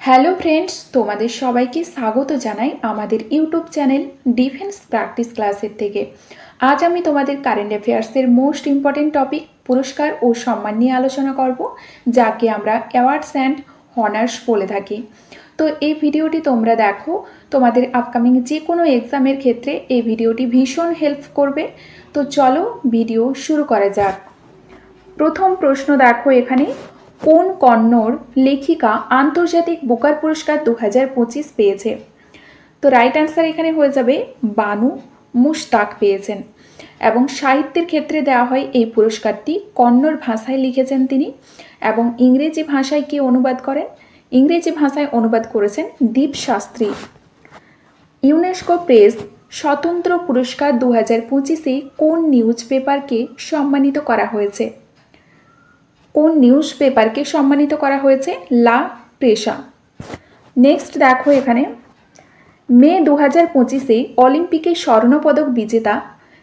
Hello friends, তোমাদের সবাইকে স্বাগত জানাই আমাদের ইউটিউব চ্যানেল ডিফেন্স প্র্যাকটিস ক্লাসের থেকে। আজ আমি তোমাদের কারেন্ট অ্যাফেয়ার্সের মোস্ট ইম্পর্টেন্ট টপিক পুরস্কার ও সম্মান নিয়ে আলোচনা করব, যাকে আমরা অ্যাওয়ার্ডস অ্যান্ড অনার্স বলে থাকি। তো এই ভিডিওটি তোমরা দেখো, তোমাদের আপকামিং যে কোনো এক্সামের ক্ষেত্রে এই ভিডিওটি ভীষণ হেল্প করবে। তো চলো ভিডিও শুরু করা যাক। প্রথম প্রশ্ন দেখো, এখানে কোন কন্নড় লেখিকা আন্তর্জাতিক বুকার পুরস্কার 2025 পেয়েছে? তো রাইট অ্যান্সার এখানে হয়ে যাবে বানু মুশতাক পেয়েছেন। এবং সাহিত্যের ক্ষেত্রে দেওয়া হয় এই পুরস্কারটি। কন্নড় ভাষায় লিখেছেন তিনি এবং ইংরেজি ভাষায় কে অনুবাদ করেন? ইংরেজি ভাষায় অনুবাদ করেছেন দীপ শাস্ত্রী। ইউনেস্কো প্রেস স্বতন্ত্র পুরস্কার 2025-এ কোন নিউজ পেপারকে সম্মানিত করা হয়েছে? কোন নিউজ পেপারকে সম্মানিত করা হয়েছে? লা প্রেসা। নেক্সট দেখো, এখানে মে 2025-এ অলিম্পিকে স্বর্ণপদক বিজেতা,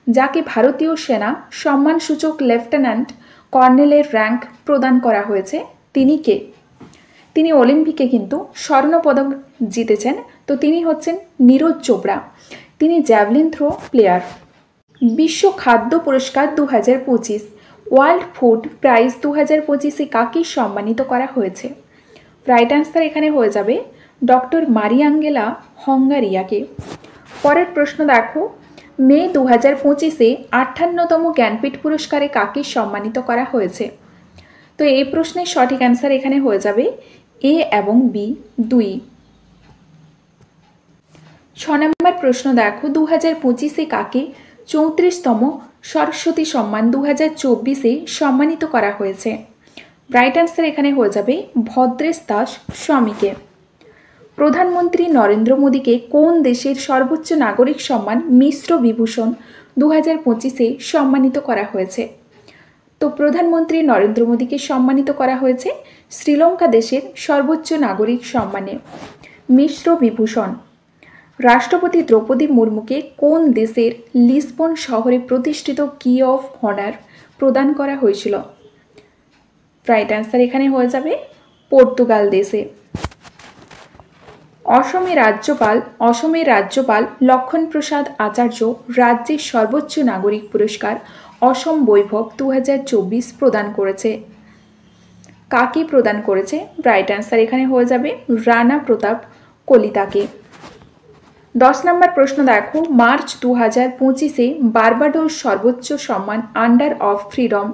যাকে ভারতীয় সেনা সম্মানসূচক লেফটেন্যান্ট কর্নেলের র্যাঙ্ক প্রদান করা হয়েছে, তিনি কে? তিনি অলিম্পিকে কিন্তু স্বর্ণপদক জিতেছেন। তো তিনি হচ্ছেন নীরজ চোপড়া। তিনি জ্যাভলিন থ্রো প্লেয়ার। বিশ্ব খাদ্য পুরস্কার 2025, ওয়ার্ল্ড ফুড প্রাইজ 2025-এ কাকে সম্মানিত করা হয়েছে? রাইট অ্যান্সার এখানে হয়ে যাবে ডক্টর মারিয়াঙ্গেলা হঙ্গারিয়াকে। পরের প্রশ্ন দেখো, মে 2025-এ 58তম জ্ঞানপীঠ পুরস্কারে কাকে সম্মানিত করা হয়েছে? তো এই প্রশ্নের সঠিক অ্যান্সার এখানে হয়ে যাবে এ এবং বি দুই। 6 নম্বর প্রশ্ন দেখো, 2025-এ কাকে 34তম সরস্বতী সম্মান 2024-এ সম্মানিত করা হয়েছে? রাইট অ্যান্সার এখানে হয়ে যাবে ভদ্রেশ দাস স্বামীকে। প্রধানমন্ত্রী নরেন্দ্র মোদীকে কোন দেশের সর্বোচ্চ নাগরিক সম্মান মিশ্র বিভূষণ 2025-এ সম্মানিত করা হয়েছে? তো প্রধানমন্ত্রী নরেন্দ্র মোদীকে সম্মানিত করা হয়েছে শ্রীলঙ্কা দেশের সর্বোচ্চ নাগরিক সম্মানে মিশ্র বিভূষণ। রাষ্ট্রপতি দ্রৌপদী মুর্মুকে কোন দেশের লিসবন শহরে প্রতিষ্ঠিত কি অফ অনার প্রদান করা হয়েছিল? রাইট অ্যান্সার এখানে হয়ে যাবে পর্তুগাল দেশে। অসমের রাজ্যপাল লক্ষণ প্রসাদ আচার্য রাজ্যের সর্বোচ্চ নাগরিক পুরস্কার অসম বৈভব 2024 প্রদান করেছে। কাকে প্রদান করেছে? রাইট অ্যান্সার এখানে হয়ে যাবে রানা প্রতাপ কলিতাকে। 10 নম্বর প্রশ্ন দেখো, মার্চ 2025-এ বার্বাডোস সর্বোচ্চ সম্মান আন্ডার অফ ফ্রিডম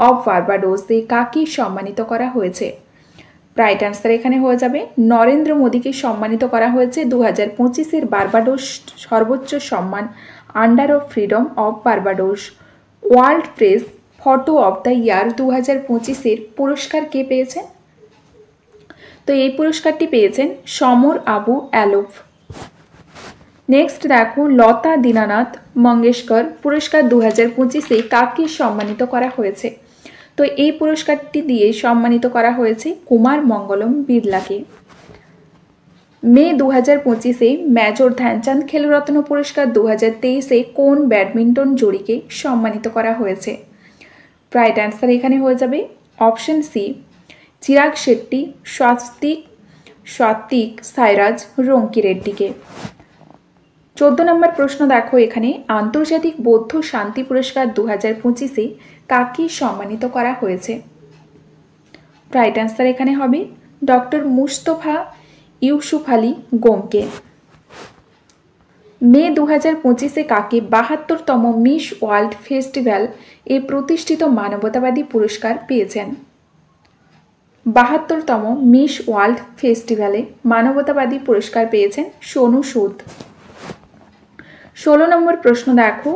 অফ বার্বাডোসে কাকে সম্মানিত করা হয়েছে? রাইট অ্যান্সার এখানে হয়ে যাবে নরেন্দ্র মোদীকে সম্মানিত করা হয়েছে 2025-এর বার্বাডোস সর্বোচ্চ সম্মান under of freedom of Barbados. World press photo of the year 2025-এর পুরস্কার কে পেয়েছেন? তো এই পুরস্কারটি পেয়েছেন সমর আবু অ্যালোভ। নেক্সট দেখো, লতা দীনানাথ মঙ্গেশকর পুরস্কার 2025-এ কাকে সম্মানিত করা হয়েছে? তো এই পুরস্কারটি দিয়ে সম্মানিত করা হয়েছে কুমার মঙ্গলম বিড়লাকে। মে 2025-এ মেজর ধ্যানচাঁদ খেলরত্ন পুরস্কার 2023-এ কোন ব্যাডমিন্টন জুরিকে সম্মানিত করা হয়েছে? রাইট অ্যান্সার এখানে হয়ে যাবে অপশন সি চিরাগ শেট্টি, সাত্বিক সাইরাজ রঙ্কি রেড্ডিকে। 14 নম্বর প্রশ্ন দেখো, এখানে আন্তর্জাতিক বৌদ্ধ শান্তি পুরস্কার 2025-এ কাকে সম্মানিত করা হয়েছে? রাইট অ্যান্সার এখানে হবে ডক্টর মুস্তফা ইউসুফ আলী গোমকে। মে 2025-এ কাকে 72তম মিস ওয়ার্ল্ড ফেস্টিভ্যাল এ প্রতিষ্ঠিত মানবতাবাদী পুরস্কার পেয়েছেন? 72তম মিস ওয়ার্ল্ড ফেস্টিভ্যালে মানবতাবাদী পুরস্কার পেয়েছেন সোনু সুদ। 16 নম্বর প্রশ্ন দেখো,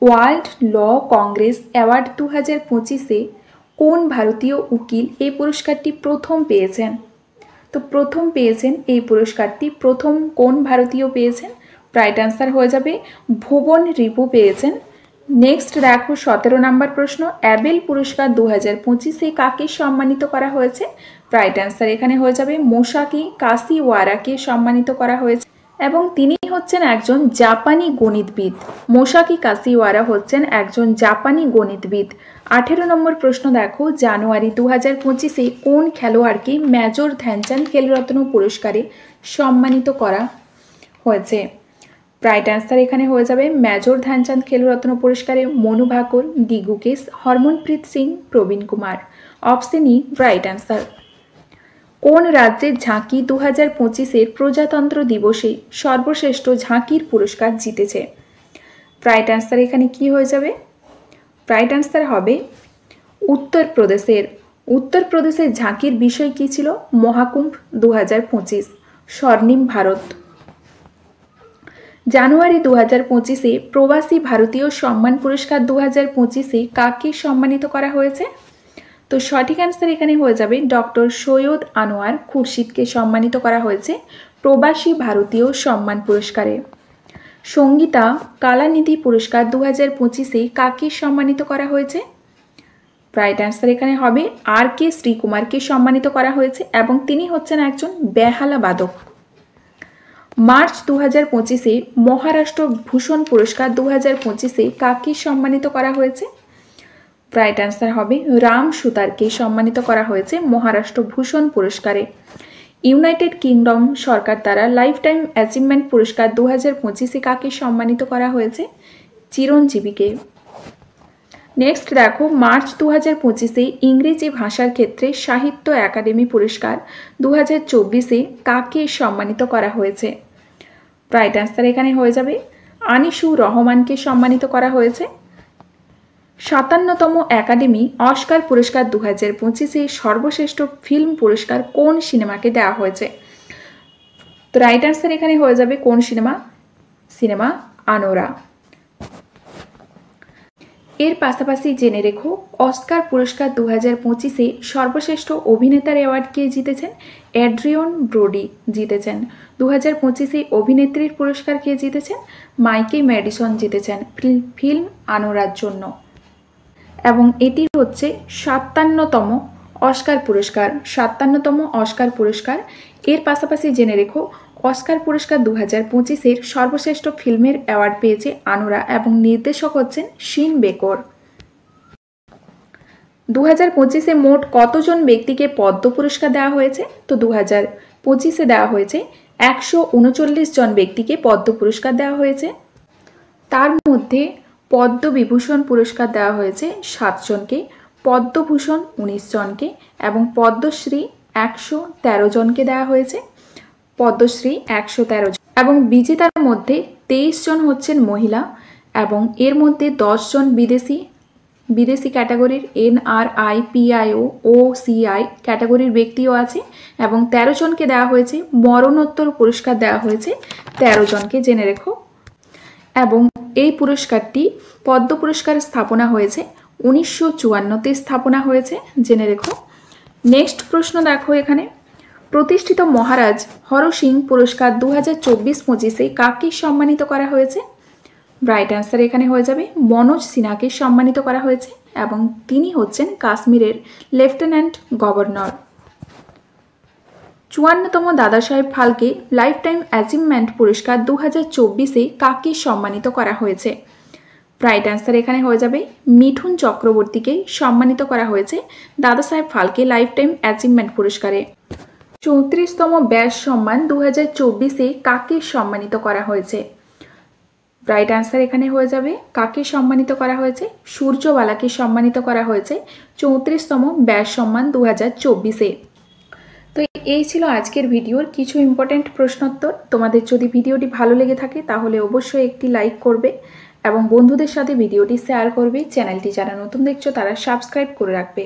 ওয়ার্ল্ড ল কংগ্রেস অ্যাওয়ার্ড 2025-এ কোন ভারতীয় উকিল এই পুরস্কারটি প্রথম পেয়েছেন? তো প্রথম পেয়েছেন এই পুরস্কারটি কোন ভারতীয় পেয়েছেন? রাইট অ্যান্সার হয়ে যাবে ভুবন রিপু পেয়েছেন। নেক্সট দেখো, 17 নম্বর প্রশ্ন, অ্যাবেল পুরস্কার 2025-এ কাকে সম্মানিত করা হয়েছে? রাইট অ্যান্সার এখানে হয়ে যাবে মোশাকি কাশিওয়ারাকে সম্মানিত করা হয়েছে এবং তিনি হচ্ছেন একজন জাপানি গণিতবিদ। মোসাকি কাসিওয়ারা হচ্ছেন একজন জাপানি গণিতবিদ। 18 নম্বর প্রশ্ন দেখো, জানুয়ারি 2025-এ কোন খেলোয়াড়কে মেজর ধ্যানচাঁদ খেলরত্ন পুরস্কারে সম্মানিত করা হয়েছে? রাইট অ্যান্সার এখানে হয়ে যাবে মেজর ধ্যানচাঁদ খেলরত্ন পুরস্কারে মনু ভাকর, ডি গুকেশ, হরমনপ্রীত সিং, প্রবীণ Kumar. Option E right answer. কোন রাজ্যের ঝাঁকি 2025-এর প্রজাতন্ত্র দিবসে সর্বশ্রেষ্ঠ ঝাঁকির পুরস্কার জিতেছে? রাইট অ্যান্সার এখানে কি হয়ে যাবে? রাইট অ্যান্সার হবে উত্তরপ্রদেশের। উত্তরপ্রদেশের ঝাঁকির বিষয় কি ছিল? মহাকুম্ভ 2025, স্বর্ণিম ভারত। জানুয়ারি 2025-এ প্রবাসী ভারতীয় সম্মান পুরস্কার 2025-এ কাকে সম্মানিত করা হয়েছে? তো সঠিক অ্যান্সার এখানে হয়ে যাবে ডক্টর সৈয়দ আনোয়ার খুরশিদকে সম্মানিত করা হয়েছে প্রবাসী ভারতীয় সম্মান পুরস্কারে। সঙ্গীতা কালানিধি পুরস্কার 2025-এ কাকে সম্মানিত করা হয়েছে? রাইট অ্যান্সার এখানে হবে আর কে শ্রীকুমারকে সম্মানিত করা হয়েছে এবং তিনি হচ্ছেন একজন বেহালা বাদক। মার্চ 2025-এ মহারাষ্ট্র ভূষণ পুরস্কার 2025-এ কাকে সম্মানিত করা হয়েছে? রাইট অ্যান্সার হবে রাম সুতারকে সম্মানিত করা হয়েছে মহারাষ্ট্র ভূষণ পুরস্কারে। ইউনাইটেড কিংডম সরকার দ্বারা লাইফ টাইম অ্যাচিভমেন্ট পুরস্কার 2025-এ কাকে সম্মানিত করা হয়েছে? চিরঞ্জীবীকে। নেক্সট দেখো, মার্চ 2025-এ ইংরেজি ভাষার ক্ষেত্রে সাহিত্য একাডেমি পুরস্কার 2024-এ কাকে সম্মানিত করা হয়েছে? রাইট অ্যান্সার এখানে হয়ে যাবে আনিসুর রহমানকে সম্মানিত করা হয়েছে। 57তম একাডেমি অস্কার পুরস্কার 2025-এ সর্বশ্রেষ্ঠ ফিল্ম পুরস্কার কোন সিনেমাকে দেওয়া হয়েছে? তো রাইট অ্যান্সার এখানে হয়ে যাবে কোন সিনেমা? সিনেমা আনোরা। এর পাশাপাশি জেনে রেখো, অস্কার পুরস্কার 2025-এ সর্বশ্রেষ্ঠ অভিনেতার অ্যাওয়ার্ড কে জিতেছেন? অ্যাড্রিয়ন ব্রোডি জিতেছেন। 2025-এ অভিনেত্রীর পুরস্কার কে জিতেছেন? মাইকে ম্যাডিসন জিতেছেন ফিল্ম আনোরার জন্য। এবং এটি হচ্ছে 57তম অস্কার পুরস্কার। 57তম অস্কার পুরস্কার। এর পাশাপাশি জেনে রেখো, অস্কার পুরস্কার 2025-এর সর্বশ্রেষ্ঠ ফিল্মের অ্যাওয়ার্ড পেয়েছে আনোরা এবং নির্দেশক হচ্ছেন শিন বেকর। 2025-এ মোট কতজন ব্যক্তিকে পদ্ম পুরস্কার দেওয়া হয়েছে? তো 2025-এ দেওয়া হয়েছে 139 জন ব্যক্তিকে পদ্ম পুরস্কার দেওয়া হয়েছে। তার মধ্যে পদ্মবিভূষণ পুরস্কার দেওয়া হয়েছে 7 জনকে, পদ্মভূষণ 19 জনকে এবং পদ্মশ্রী 113 জনকে দেওয়া হয়েছে। পদ্মশ্রী 113 জন এবং বিজেতার মধ্যে 23 জন হচ্ছেন মহিলা এবং এর মধ্যে 10 জন বিদেশি ক্যাটাগরির NRI, PIO, OCI ক্যাটাগরির ব্যক্তিও আছে এবং 13 জনকে দেওয়া হয়েছে মরণোত্তর পুরস্কার দেওয়া হয়েছে 13 জনকে, জেনে রেখো। এবং এই পুরস্কারটি পদ্ম পুরস্কার স্থাপনা হয়েছে 1954-তে স্থাপনা হয়েছে, জেনে রেখো। নেক্সট প্রশ্ন দেখো, এখানে প্রতিষ্ঠিত মহারাজ হর সিং পুরস্কার 2024-25-এ কাকে সম্মানিত করা হয়েছে? রাইট অ্যান্সার এখানে হয়ে যাবে মনোজ সিনহাকে সম্মানিত করা হয়েছে এবং তিনি হচ্ছেন কাশ্মীরের লেফটেন্যান্ট গভর্নর। 54তম দাদা সাহেব ফালকে লাইফ টাইম অ্যাচিভমেন্ট পুরস্কার 2024-এ কাকে সম্মানিত করা হয়েছে? রাইট অ্যান্সার এখানে হয়ে যাবে মিঠুন চক্রবর্তীকে সম্মানিত করা হয়েছে দাদা সাহেব ফালকে লাইফ টাইম অ্যাচিভমেন্ট পুরস্কারে। 34তম ব্যাস সম্মান 2024-এ কাকে সম্মানিত করা হয়েছে? রাইট অ্যান্সার এখানে হয়ে যাবে কাকে সম্মানিত করা হয়েছে? সূর্যবালাকে সম্মানিত করা হয়েছে 34তম ব্যাস সম্মান 2024-এ। তো এই ছিল আজকের ভিডিওর কিছু ইম্পর্টেন্ট প্রশ্নোত্তর। তোমাদের যদি ভিডিওটি ভালো লেগে থাকে তাহলে অবশ্যই একটি লাইক করবে এবং বন্ধুদের সাথে ভিডিওটি শেয়ার করবে। চ্যানেলটি যারা নতুন দেখছো তারা সাবস্ক্রাইব করে রাখবে।